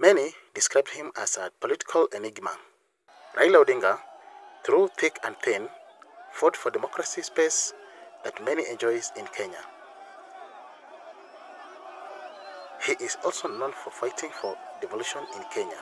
Many described him as a political enigma. Raila Odinga, through thick and thin, fought for democracy space that many enjoys in Kenya. He is also known for fighting for devolution in Kenya.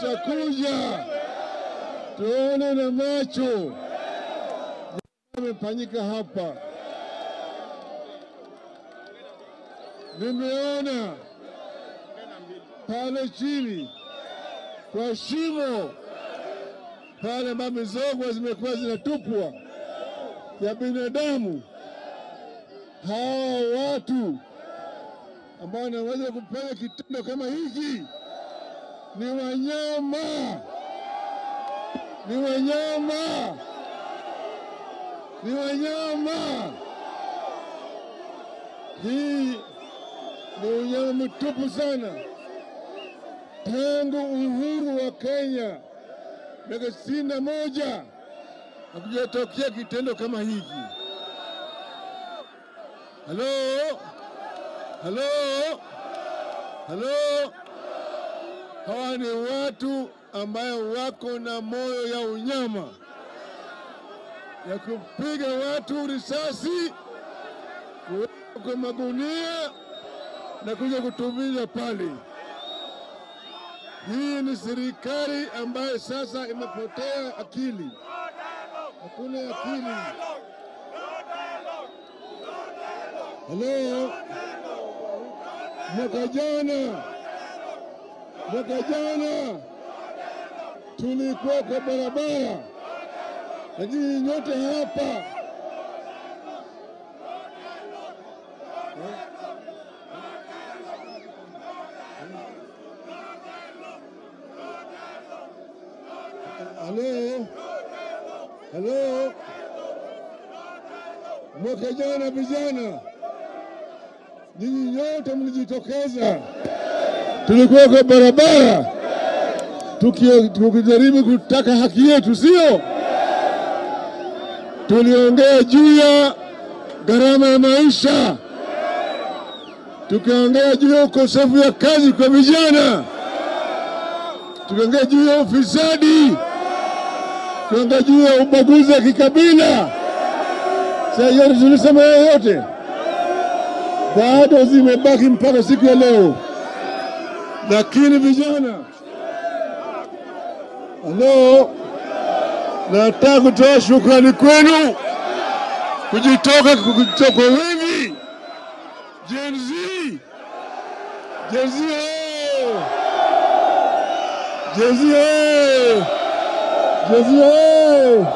Tutakuja tuone na macho yamefanyika hapa. Nimeona pale chini kwa shimo pale mizoga zimekuwa zinatupwa ya binadamu. Hawa watu ambao wanaweza kufanya kitendo kama hiki ni wanyama, ni wanyama, ni wanyama. Hii ni unyama mtupu sana. Tangu uhuru wa Kenya miaka 61 hakujatokea kitendo kama hiki. Halo, halo, halo. Hawa ni watu ambayo wako na moyo ya unyama ya kupiga watu risasi, kuweka magunia na kuja kutumia pale. Hii ni serikali ambayo sasa imepotea akili. Hakuna akili. Halo, mwaka jana tulikuwa kwa barabara, lakini nyote hapa halo, halo, mwaka jana vijana, nyinyi nyote mlijitokeza. Tulikuwa kwa barabara tukijaribu kutaka haki yetu, sio? Tuliongea juu ya gharama ya maisha, tukaongea juu ya ukosefu ya kazi kwa vijana, tukaongea juu ya ufisadi, tukaongea juu ya ubaguzi wa kikabila. Sasa yote tulisema yote, bado zimebaki mpaka siku ya leo. Lakini vijana, halo, nataka kutoa shukrani kwenu kujitoka kwa wingi. Gen Z, Jezie! Jezie!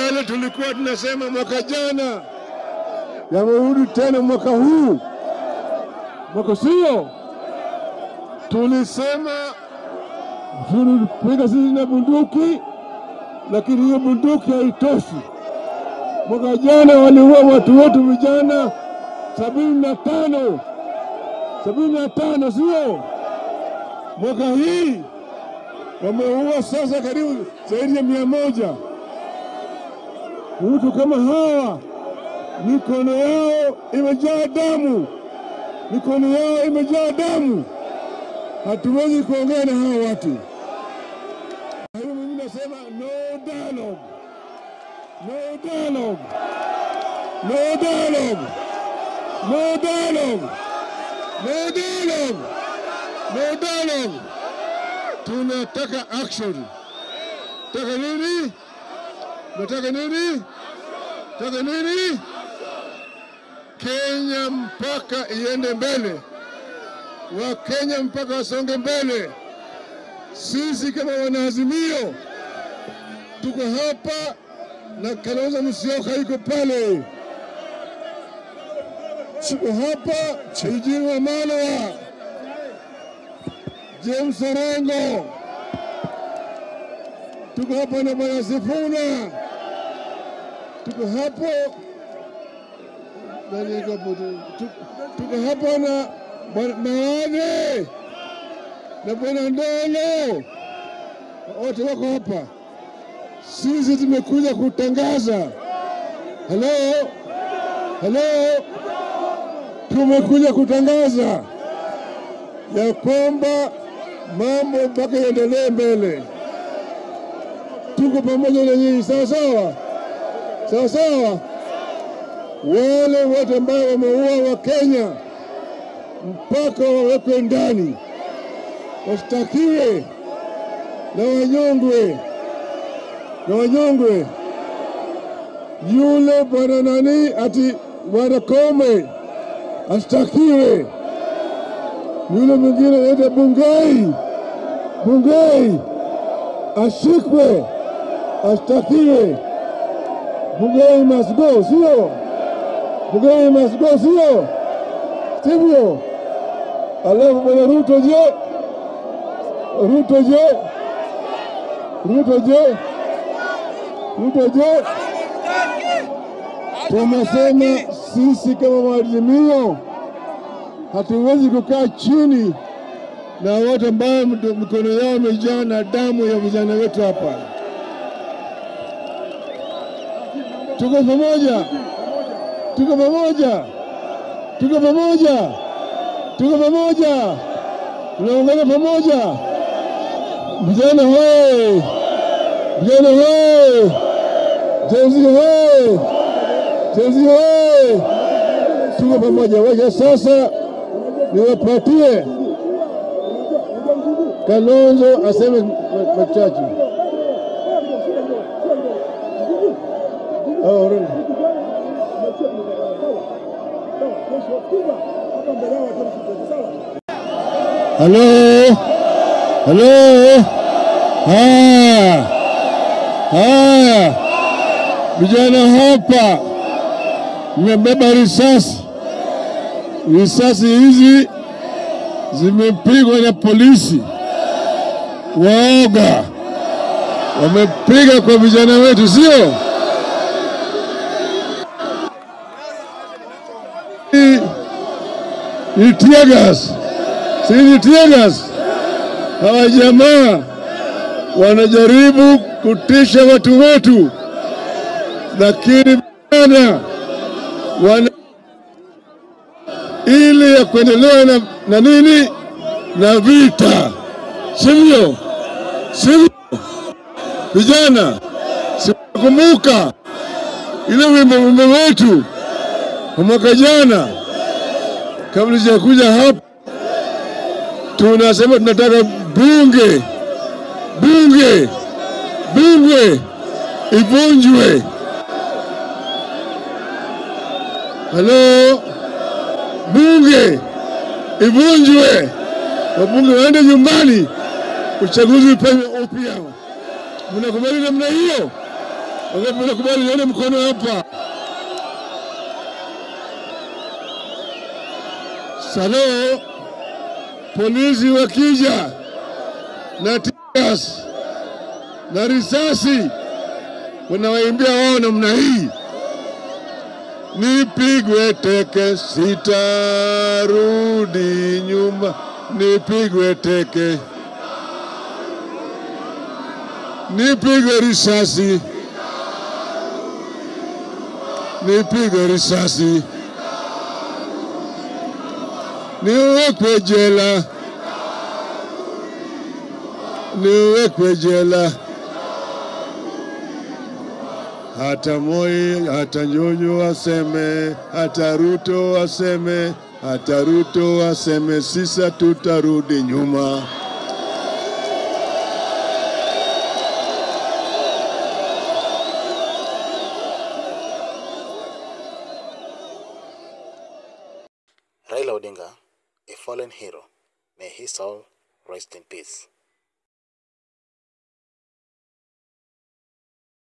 Yale tulikuwa tunasema mwaka jana yamerudi tena mwaka huu. Mwaka sio tulisema tulipiga sisi na bunduki, lakini hiyo bunduki haitoshi. Mwaka jana waliua watu wetu vijana 75 sio? Mwaka hii wameua sasa karibu zaidi ya 100. Watu kama hawa mikono yao imejaa damu, mikono yao imejaa damu. Hatuwezi kuongea na hawa watu. Hayo mimi nasema no dialogue, no dialogue, no dialogue, no dialogue, no dialogue, no dialogue. Tunataka action. Taka nini? Nataka nini? Taka nini? Kenya mpaka iende mbele. Wa Kenya mpaka wasonge mbele. Sisi kama wanaazimio tuko hapa na Kalonzo Musyoka yuko pale. Tuko hapa Eugene Wamalwa, James Orengo. Tuko hapa na Bwana Sifuna. Tuko hapo tuko hapa na Mawane na Bwana Ndolo, wote wako hapa. Sisi tumekuja kutangaza, hello, tumekuja kutangaza ya kwamba mambo mpaka yaendelee mbele. Tuko pamoja na nyinyi, sawa sawa. Wale wote ambao wameua wa Kenya mpaka wawekwe ndani, washtakiwe na wanyongwe. Yule bwana nani ati bwana Kome ashtakiwe. Yule mwingine anaitwa Bungei ashikwe, ashtakiwe. Bungei must go, sio? Bungei must go, sio? Sivyo? Alafu bwana Ruto je? Tumesema sisi kama maazimio hatuwezi kukaa chini na watu ambao mikono yao imejaa na damu ya vijana wetu hapa. Tuko pamoja. Tunaungana pamoja. Vijana hoe! Jenzi hoe! Tuko pamoja. Wacha sasa niwapatie Kalonzo aseme machache. Hello. Vijana hapa mmebeba risasi. Risasi hizi zimepigwa na polisi. Waoga wamepiga kwa vijana wetu, sio? Ni tear gas. Si tear gas. Hawa jamaa wanajaribu kutisha watu wetu, lakini bana ili ya kuendelea na nini na vita, sivyo? Vijana, sikumbuka ile wimbo wetu mwaka jana kabla sijakuja hapa. Tunasema tunataka bunge ivunjwe. Bunge ivunjwe. wabunge waende nyumbani, uchaguzi ufanywe upya. Mnakubali namna hiyo? Wangapi mnakubali? Nione mkono hapa. Salo, polisi wakija na tias na risasi wanawaimbia wao namna hii: nipigwe teke sitarudi nyuma, nipigwe teke, nipigwe risasi, nipigwe risasi, niwekwe jela, niwekwe jela. Hata Moi, hata Nyonyo waseme, hata Ruto waseme, hata Ruto waseme, sisa tutarudi nyuma. Raila Odinga, a fallen hero, may his soul rest in peace.